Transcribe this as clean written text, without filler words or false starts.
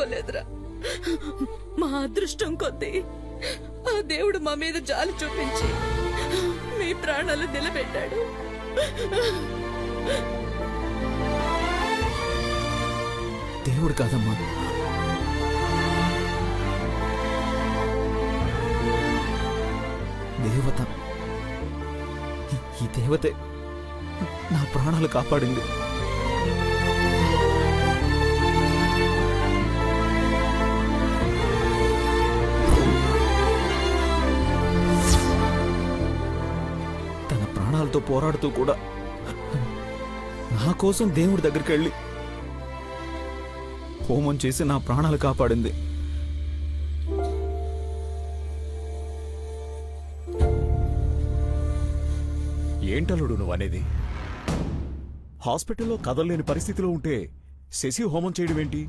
అనుకోలేదురా. మా అదృష్టం కొద్దీ ఆ దేవుడు మా మీద జాలి చూపించి మీ ప్రాణాలు నిలబెట్టాడు. దేవుడు కాదమ్మా, దేవత. ఈ దేవతే నా ప్రాణాలు కాపాడింది. తన ప్రాణాలతో పోరాడుతూ కూడా నా కోసం దేవుడి దగ్గరికి వెళ్ళి హోమం చేసి నా ప్రాణాలు కాపాడింది. ఏంటలుడు నువ్వనేది? హాస్పిటల్లో కదలలేని పరిస్థితిలో ఉంటే శశి హోమం చేయడం ఏంటి?